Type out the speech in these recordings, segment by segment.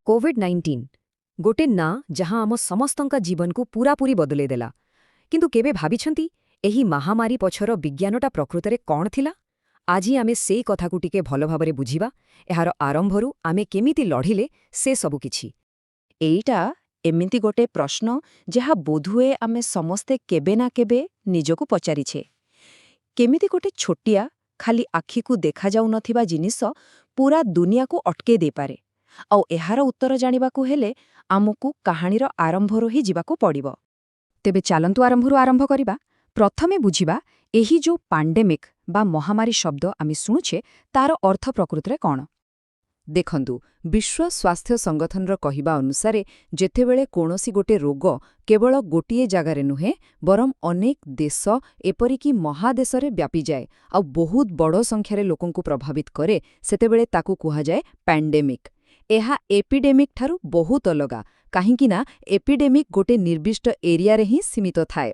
COVID-19 ଗୋटे ନା ଯାହା ଆମ ସମସ୍ତଙ୍କ ଜୀବନକୁ ପୂରାପୂରି ବଦଳେଇ ଦେଲା। କିନ୍ତୁ କେବେ ଭାବିଛନ୍ତି ଏହି ମହାମାରୀ ପଛର ବିଜ୍ଞାନଟା ପ୍ରକୃତରେ କ'ଣ ଥିଲା? ଆଜି ଆମେ ସେଇ କଥାକୁ ଟିକେ ଭଲ ଭାବରେ ବୁଝିବା, ଏହାର ଆରମ୍ଭରୁ ଆମେ କେମିତି ଲଢ଼ିଲେ ସେ ସବୁ କିଛି। ଏଇଟା ଏମିତି ଗୋଟେ ପ୍ରଶ୍ନ ଯାହା ବୋଧହୁଏ ଆମେ ସମସ୍ତେ କେବେ ନା କେବେ ନିଜକୁ ପଚାରିଛେ। କେମିତି ଗୋଟେ ଛୋଟିଆ, ଖାଲି ଆଖିକୁ ଦେଖାଯାଉନଥିବା ଜିନିଷ ପୂରା ଦୁନିଆକୁ ଅଟକେଇ ଦେଇପାରେ? ଆଉ ଏହାର ଉତ୍ତର ଜାଣିବାକୁ ହେଲେ ଆମକୁ କାହାଣୀର ଆରମ୍ଭରୁ ହିଁ ଯିବାକୁ ପଡ଼ିବ। ତେବେ ଚାଲନ୍ତୁ ଆରମ୍ଭରୁ ଆରମ୍ଭ କରିବା। ପ୍ରଥମେ ବୁଝିବା ଏହି ଯେଉଁ ପାଣ୍ଡେମିକ୍ ବା ମହାମାରୀ ଶବ୍ଦ ଆମେ ଶୁଣୁଛେ ତାର ଅର୍ଥ ପ୍ରକୃତରେ କ'ଣ। ଦେଖନ୍ତୁ, ବିଶ୍ୱ ସ୍ୱାସ୍ଥ୍ୟ ସଂଗଠନର କହିବା ଅନୁସାରେ ଯେତେବେଳେ କୌଣସି ଗୋଟେ ରୋଗ କେବଳ ଗୋଟିଏ ଜାଗାରେ ନୁହେଁ ବରଂ ଅନେକ ଦେଶ ଏପରିକି ମହାଦେଶରେ ବ୍ୟାପିଯାଏ ଆଉ ବହୁତ ବଡ଼ ସଂଖ୍ୟାରେ ଲୋକଙ୍କୁ ପ୍ରଭାବିତ କରେ, ସେତେବେଳେ ତାକୁ କୁହାଯାଏ ପ୍ୟାଣ୍ଡେମିକ୍। ଏହା ଏପିଡେମିକ୍ ଠାରୁ ବହୁତ ଅଲଗା, କାହିଁକିନା ଏପିଡେମିକ୍ ଗୋଟେ ନିର୍ଦ୍ଦିଷ୍ଟ ଏରିଆରେ ହିଁ ସୀମିତ ଥାଏ।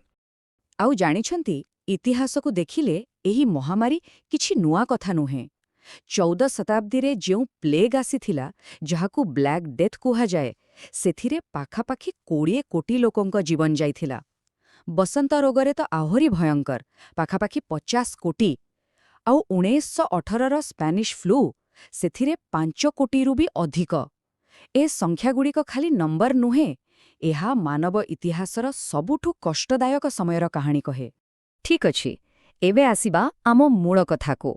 ଆଉ ଜାଣିଛନ୍ତି, ଇତିହାସକୁ ଦେଖିଲେ ଏହି ମହାମାରୀ କିଛି ନୂଆ କଥା ନୁହେଁ। 14 ଶତାବ୍ଦୀରେ ଯେଉଁ ପ୍ଲେଗ୍ ଆସିଥିଲା, ଯାହାକୁ ବ୍ଲାକ୍ ଡେଥ୍ କୁହାଯାଏ, ସେଥିରେ ପାଖାପାଖି 20 କୋଟି ଲୋକଙ୍କ ଜୀବନ ଯାଇଥିଲା। ବସନ୍ତ ରୋଗରେ ତ ଆହୁରି ଭୟଙ୍କର, ପାଖାପାଖି 50 କୋଟି। ଆଉ 1918ର ସ୍ପାନିଶ ଫ୍ଲୁ, ସେଥିରେ 5 କୋଟିରୁ ବି ଅଧିକ। ଏ ସଂଖ୍ୟାଗୁଡ଼ିକ ଖାଲି ନମ୍ବର ନୁହେଁ, ଏହା ମାନବ ଇତିହାସର ସବୁଠୁ କଷ୍ଟଦାୟକ ସମୟର କାହାଣୀ କହେ। ଠିକ୍ ଅଛି, ଏବେ ଆସିବା ଆମ ମୂଳ କଥାକୁ।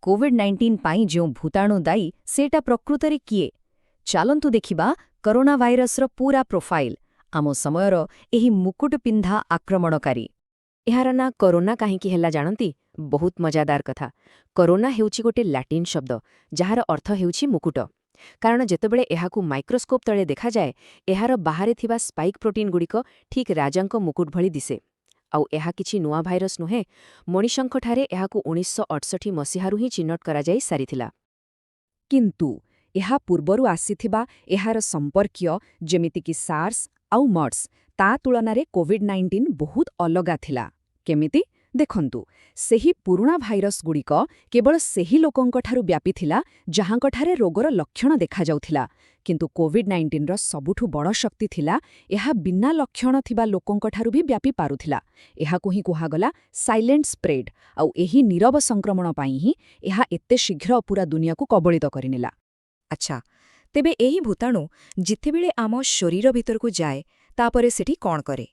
କୋଭିଡ୍-19 ପାଇଁ ଯେଉଁ ଭୂତାଣୁ ଦାୟୀ, ସେଇଟା ପ୍ରକୃତରେ କିଏ? ଚାଲନ୍ତୁ ଦେଖିବା କରୋନା ଭାଇରସର ପୂରା ପ୍ରୋଫାଇଲ୍, ଆମ ସମୟର ଏହି ମୁକୁଟ ପିନ୍ଧା ଆକ୍ରମଣକାରୀ। ଏହାର ନାଁ କରୋନା କାହିଁକି ହେଲା ଜାଣନ୍ତି? ବହୁତ ମଜାଦାର କଥା। କରୋନା ହେଉଛି ଗୋଟେ ଲାଟିନ୍ ଶବ୍ଦ, ଯାହାର ଅର୍ଥ ହେଉଛି ମୁକୁଟ। କାରଣ ଯେତେବେଳେ ଏହାକୁ ମାଇକ୍ରୋସ୍କୋପ୍ ତଳେ ଦେଖାଯାଏ, ଏହାର ବାହାରେ ଥିବା ସ୍ପାଇକ୍ ପ୍ରୋଟିନ୍ଗୁଡ଼ିକ ଠିକ୍ ରାଜାଙ୍କ ମୁକୁଟ ଭଳି ଦିଶେ। ଆଉ ଏହା କିଛି ନୂଆ ଭାଇରସ୍ ନୁହେଁ, ମଣିଷଙ୍କଠାରେ ଏହାକୁ 1968 ମସିହାରୁ ହିଁ ଚିହ୍ନଟ କରାଯାଇ ସାରିଥିଲା। କିନ୍ତୁ ଏହା ପୂର୍ବରୁ ଆସିଥିବା ଏହାର ସମ୍ପର୍କୀୟ, ଯେମିତିକି ସାର୍ସ ଆଉ ମର୍ସ, ତା ତୁଳନାରେ କୋଭିଡ୍-19 ବହୁତ ଅଲଗା ଥିଲା। କେମିତି? ଦେଖନ୍ତୁ, ସେହି ପୁରୁଣା ଭାଇରସ୍ଗୁଡ଼ିକ କେବଳ ସେହି ଲୋକଙ୍କଠାରୁ ବ୍ୟାପିଥିଲା ଯାହାଙ୍କଠାରେ ରୋଗର ଲକ୍ଷଣ ଦେଖାଯାଉଥିଲା। କିନ୍ତୁ କୋଭିଡ୍-19ର ସବୁଠୁ ବଡ଼ ଶକ୍ତି ଥିଲା, ଏହା ବିନା ଲକ୍ଷଣ ଥିବା ଲୋକଙ୍କଠାରୁ ବି ବ୍ୟାପି ପାରୁଥିଲା। ଏହାକୁ ହିଁ କୁହାଗଲା ସାଇଲେଣ୍ଟ ସ୍ପ୍ରେଡ୍, ଆଉ ଏହି ନୀରବ ସଂକ୍ରମଣ ପାଇଁ ହିଁ ଏହା ଏତେ ଶୀଘ୍ର ପୂରା ଦୁନିଆକୁ କବଳିତ କରିନେଲା। ଆଚ୍ଛା, ତେବେ ଏହି ଭୂତାଣୁ ଯେତେବେଳେ ଆମ ଶରୀର ଭିତରକୁ ଯାଏ, ତାପରେ ସେଠି କ'ଣ କରେ?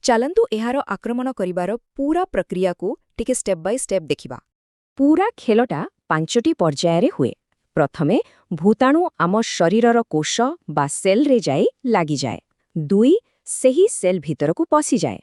ଚାଲନ୍ତୁ ଏହାର ଆକ୍ରମଣ କରିବାର ପୂରା ପ୍ରକ୍ରିୟାକୁ ଟିକେ ଷ୍ଟେପ୍ ବାଇ ଷ୍ଟେପ୍ ଦେଖିବା। ପୂରା ଖେଳଟା 5ଟି ପର୍ଯ୍ୟାୟରେ ହୁଏ। ପ୍ରଥମେ ଭୂତାଣୁ ଆମ ଶରୀରର କୋଷ ବା ସେଲ୍ରେ ଯାଇ ଲାଗିଯାଏ। 2 ସେହି ସେଲ୍ ଭିତରକୁ ପଶିଯାଏ।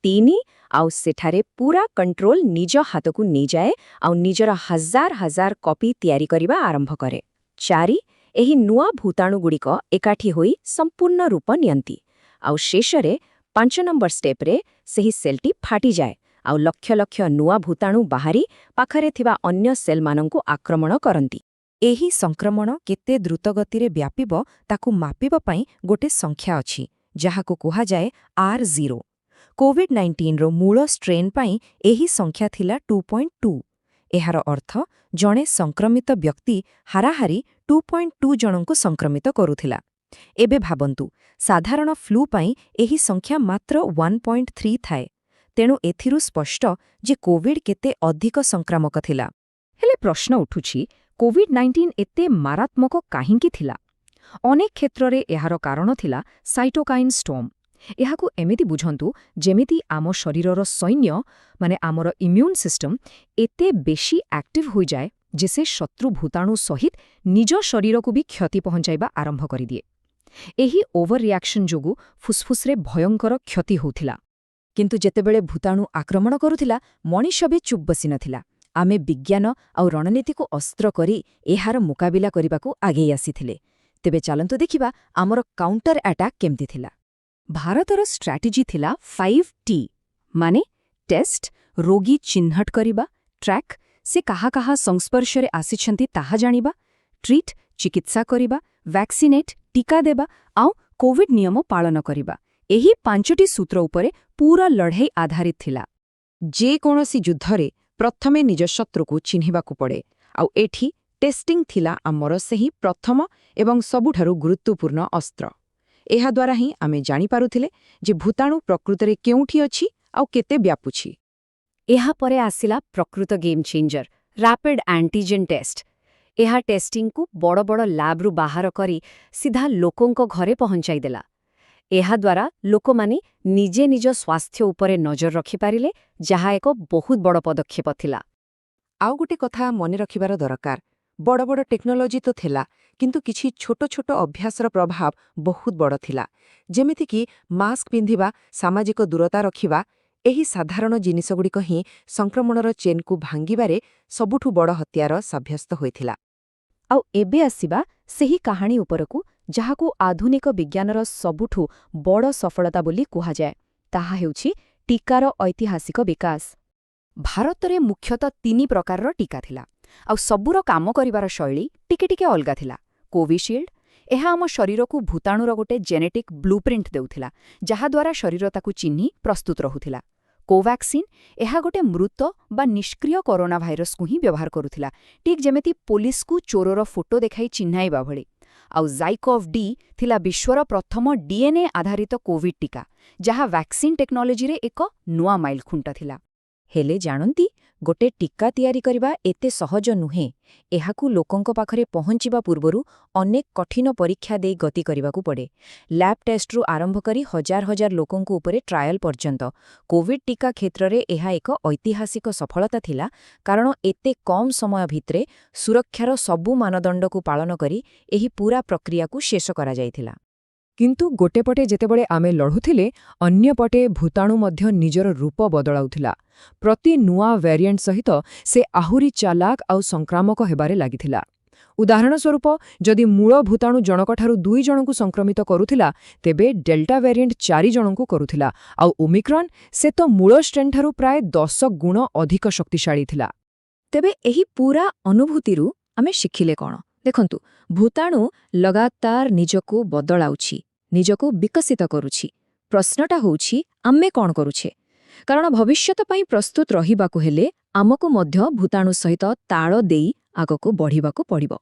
3 ଆଉ ସେଠାରେ ପୂରା କଣ୍ଟ୍ରୋଲ ନିଜ ହାତକୁ ନେଇଯାଏ ଆଉ ନିଜର ହଜାର ହଜାର କପି ତିଆରି କରିବା ଆରମ୍ଭ କରେ। 4 ଏହି ନୂଆ ଭୂତାଣୁଗୁଡ଼ିକ ଏକାଠି ହୋଇ ସମ୍ପୂର୍ଣ୍ଣ ରୂପ ନିଅନ୍ତି। ଆଉ ଶେଷରେ 5 ନମ୍ବର ଷ୍ଟେପ୍ରେ ସେହି ସେଲ୍ଟି ଫାଟିଯାଏ ଆଉ ଲକ୍ଷ ଲକ୍ଷ ନୂଆ ଭୂତାଣୁ ବାହାରି ପାଖରେ ଥିବା ଅନ୍ୟ ସେଲ୍ମାନଙ୍କୁ ଆକ୍ରମଣ କରନ୍ତି। ଏହି ସଂକ୍ରମଣ କେତେ ଦ୍ରୁତଗତିରେ ବ୍ୟାପିବ ତାକୁ ମାପିବା ପାଇଁ ଗୋଟେ ସଂଖ୍ୟା ଅଛି, ଯାହାକୁ କୁହାଯାଏ R0। କୋଭିଡ୍-19ର ମୂଳ ଷ୍ଟ୍ରେନ୍ ପାଇଁ ଏହି ସଂଖ୍ୟା ଥିଲା 2.2। ଏହାର ଅର୍ଥ ଜଣେ ସଂକ୍ରମିତ ବ୍ୟକ୍ତି ହାରାହାରି 2.2 ଜଣଙ୍କୁ ସଂକ୍ରମିତ କରୁଥିଲା। ଏବେ ଭାବନ୍ତୁ, ସାଧାରଣ ଫ୍ଲୁ ପାଇଁ ଏହି ସଂଖ୍ୟା ମାତ୍ର 1.3 ଥାଏ। ତେଣୁ ଏଥିରୁ ସ୍ପଷ୍ଟ ଯେ କୋଭିଡ୍ କେତେ ଅଧିକ ସଂକ୍ରାମକ ଥିଲା। ହେଲେ ପ୍ରଶ୍ନ ଉଠୁଛି, କୋଭିଡ୍-19 ଏତେ ମାରାତ୍ମକ କାହିଁକି ଥିଲା? ଅନେକ କ୍ଷେତ୍ରରେ ଏହାର କାରଣ ଥିଲା ସାଇଟୋକାଇନ୍ ଷ୍ଟର୍ମ। ଏହାକୁ ଏମିତି ବୁଝନ୍ତୁ, ଯେମିତି ଆମ ଶରୀରର ସୈନ୍ୟ, ମାନେ ଆମର ଇମ୍ୟୁନ୍ ସିଷ୍ଟମ୍, ଏତେ ବେଶି ଆକ୍ଟିଭ୍ ହୋଇଯାଏ ଯେ ସେ ଶତ୍ରୁ ଭୂତାଣୁ ସହିତ ନିଜ ଶରୀରକୁ ବି କ୍ଷତି ପହଞ୍ଚାଇବା ଆରମ୍ଭ କରିଦିଏ। ଏହି ଓଭର ରିଆକ୍ସନ୍ ଯୋଗୁଁ ଫୁସ୍ଫୁସ୍ରେ ଭୟଙ୍କର କ୍ଷତି ହେଉଥିଲା। କିନ୍ତୁ ଯେତେବେଳେ ଭୂତାଣୁ ଆକ୍ରମଣ କରୁଥିଲା, ମଣିଷ ବି ଚୁପ୍ ବସିନଥିଲା। ଆମେ ବିଜ୍ଞାନ ଆଉ ରଣନୀତିକୁ ଅସ୍ତ୍ର କରି ଏହାର ମୁକାବିଲା କରିବାକୁ ଆଗେଇ ଆସିଥିଲେ। ତେବେ ଚାଲନ୍ତୁ ଦେଖିବା ଆମର କାଉଣ୍ଟର ଆଟାକ୍ କେମିତି ଥିଲା। ଭାରତର ଷ୍ଟ୍ରାଟେଜି ଥିଲା 5T, ମାନେ ଟେଷ୍ଟ, ରୋଗୀ ଚିହ୍ନଟ କରିବା; ଟ୍ରାକ୍, ସେ କାହା କାହା ସଂସ୍ପର୍ଶରେ ଆସିଛନ୍ତି ତାହା ଜାଣିବା; ଟ୍ରିଟ୍, ଚିକିତ୍ସା କରିବା; ଭ୍ୟାକ୍ସିନେଟ୍, ଟିକା ଦେବା; ଆଉ କୋଭିଡ୍ ନିୟମ ପାଳନ କରିବା। ଏହି 5ଟି ସୂତ୍ର ଉପରେ ପୂରା ଲଢ଼େଇ ଆଧାରିତ ଥିଲା। ଯେକୌଣସି ଯୁଦ୍ଧରେ ପ୍ରଥମେ ନିଜ ଶତ୍ରୁକୁ ଚିହ୍ନିବାକୁ ପଡ଼େ, ଆଉ ଏଠି ଟେଷ୍ଟିଂ ଥିଲା ଆମର ସେହି ପ୍ରଥମ ଏବଂ ସବୁଠାରୁ ଗୁରୁତ୍ୱପୂର୍ଣ୍ଣ ଅସ୍ତ୍ର। ଏହାଦ୍ୱାରା ହିଁ ଆମେ ଜାଣିପାରୁଥିଲେ ଯେ ଭୂତାଣୁ ପ୍ରକୃତରେ କେଉଁଠି ଅଛି ଆଉ କେତେ ବ୍ୟାପୁଛି। ଏହାପରେ ଆସିଲା ପ୍ରକୃତ game changer, rapid antigen test. ଏହା ଟେଷ୍ଟିଂକୁ ବଡ଼ ବଡ଼ ଲ୍ୟାବ୍ରୁ ବାହାର କରି ସିଧା ଲୋକଙ୍କ ଘରେ ପହଞ୍ଚାଇଦେଲା। ଏହାଦ୍ୱାରା ଲୋକମାନେ ନିଜେ ନିଜ ସ୍ୱାସ୍ଥ୍ୟ ଉପରେ ନଜର ରଖିପାରିଲେ, ଯାହା ଏକ ବହୁତ ବଡ଼ ପଦକ୍ଷେପ ଥିଲା। ଆଉ ଗୋଟେ କଥା ମନେ ରଖିବାର ଦରକାର, ବଡ଼ ବଡ଼ ଟେକ୍ନୋଲୋଜି ତ ଥିଲା, କିନ୍ତୁ କିଛି ଛୋଟ ଛୋଟ ଅଭ୍ୟାସର ପ୍ରଭାବ ବହୁତ ବଡ଼ ଥିଲା। ଯେମିତିକି ମାସ୍କ ପିନ୍ଧିବା, ସାମାଜିକ ଦୂରତା ରଖିବା, ଏହି ସାଧାରଣ ଜିନିଷଗୁଡ଼ିକ ହିଁ ସଂକ୍ରମଣର ଚେନ୍କୁ ଭାଙ୍ଗିବାରେ ସବୁଠୁ ବଡ଼ ହତିଆର ସାବ୍ୟସ୍ତ ହୋଇଥିଲା। ଆଉ ଏବେ ଆସିବା ସେହି କାହାଣୀ ଉପରକୁ, ଯାହାକୁ ଆଧୁନିକ ବିଜ୍ଞାନର ସବୁଠୁ ବଡ଼ ସଫଳତା ବୋଲି କୁହାଯାଏ। ତାହା ହେଉଛି ଟୀକାର ଐତିହାସିକ ବିକାଶ। ଭାରତରେ ମୁଖ୍ୟତଃ 3 ପ୍ରକାରର ଟୀକା ଥିଲା, ଆଉ ସବୁର କାମ କରିବାର ଶୈଳୀ ଟିକେ ଟିକେ ଅଲଗା ଥିଲା। କୋଭିଶିଲ୍ଡ, ଏହା ଆମ ଶରୀରକୁ ଭୂତାଣୁର ଗୋଟେ ଜେନେଟିକ୍ ବ୍ଲୁପ୍ରିଣ୍ଟ ଦେଉଥିଲା, ଯାହାଦ୍ୱାରା ଶରୀର ତାକୁ ଚିହ୍ନି ପ୍ରସ୍ତୁତ ରହୁଥିଲା। କୋଭାକ୍ସିନ୍, ଏହା ଗୋଟେ ମୃତ ବା ନିଷ୍କ୍ରିୟ କରୋନା ଭାଇରସକୁ ହିଁ ବ୍ୟବହାର କରୁଥିଲା, ଠିକ୍ ଯେମିତି ପୋଲିସକୁ ଚୋରର ଫଟୋ ଦେଖାଇ ଚିହ୍ନାଇବା ଭଳି। ଆଉ ଜାଇକୋଭ୍-ଡି ଥିଲା ବିଶ୍ୱର ପ୍ରଥମ ଡିଏନ୍ଏ ଆଧାରିତ କୋଭିଡ୍ ଟୀକା, ଯାହା ଭ୍ୟାକ୍ସିନ୍ ଟେକ୍ନୋଲୋଜିରେ ଏକ ନୂଆ ମାଇଲଖୁଣ୍ଟ ଥିଲା। ହେଲେ ଜାଣନ୍ତି, ଗୋଟେ ଟୀକା ତିଆରି କରିବା ଏତେ ସହଜ ନୁହେଁ। ଏହାକୁ ଲୋକଙ୍କ ପାଖରେ ପହଞ୍ଚିବା ପୂର୍ବରୁ ଅନେକ କଠିନ ପରୀକ୍ଷା ଦେଇ ଗତି କରିବାକୁ ପଡ଼େ। ଲ୍ୟାବ୍ ଟେଷ୍ଟରୁ ଆରମ୍ଭ କରି ହଜାର ହଜାର ଲୋକଙ୍କ ଉପରେ ଟ୍ରାଏଲ୍ ପର୍ଯ୍ୟନ୍ତ। କୋଭିଡ୍ ଟୀକା କ୍ଷେତ୍ରରେ ଏହା ଏକ ଐତିହାସିକ ସଫଳତା ଥିଲା, କାରଣ ଏତେ କମ୍ ସମୟ ଭିତରେ ସୁରକ୍ଷାର ସବୁ ମାନଦଣ୍ଡକୁ ପାଳନ କରି ଏହି ପୂରା ପ୍ରକ୍ରିୟାକୁ ଶେଷ କରାଯାଇଥିଲା। କିନ୍ତୁ ଗୋଟେ ପଟେ ଯେତେବେଳେ ଆମେ ଲଢ଼ୁଥିଲେ, ଅନ୍ୟପଟେ ଭୂତାଣୁ ମଧ୍ୟ ନିଜର ରୂପ ବଦଳାଉଥିଲା। ପ୍ରତି ନୂଆ ଭ୍ୟାରିଏଣ୍ଟ ସହିତ ସେ ଆହୁରି ଚାଲାକ ଆଉ ସଂକ୍ରାମକ ହେବାରେ ଲାଗିଥିଲା। ଉଦାହରଣ ସ୍ୱରୂପ, ଯଦି ମୂଳ ଭୂତାଣୁ ଜଣକଠାରୁ 2 ଜଣଙ୍କୁ ସଂକ୍ରମିତ କରୁଥିଲା, ତେବେ ଡେଲ୍ଟା ଭ୍ୟାରିଏଣ୍ଟ 4 ଜଣଙ୍କୁ କରୁଥିଲା, ଆଉ ଓମିକ୍ରନ୍, ସେ ତ ମୂଳ ଷ୍ଟ୍ରେନ୍ଠାରୁ ପ୍ରାୟ 10 ଗୁଣ ଅଧିକ ଶକ୍ତିଶାଳୀ ଥିଲା। ତେବେ ଏହି ପୂରା ଅନୁଭୂତିରୁ ଆମେ ଶିଖିଲେ କ'ଣ? ଦେଖନ୍ତୁ, ଭୂତାଣୁ ଲଗାତାର ନିଜକୁ ବଦଳାଉଛି, ନିଜକୁ ବିକଶିତ କରୁଛି। ପ୍ରଶ୍ନଟା ହେଉଛି, ଆମେ କ'ଣ କରୁଛେ? କାରଣ ଭବିଷ୍ୟତ ପାଇଁ ପ୍ରସ୍ତୁତ ରହିବାକୁ ହେଲେ ଆମକୁ ମଧ୍ୟ ଭୂତାଣୁ ସହିତ ତାଳ ଦେଇ ଆଗକୁ ବଢ଼ିବାକୁ ପଡ଼ିବ।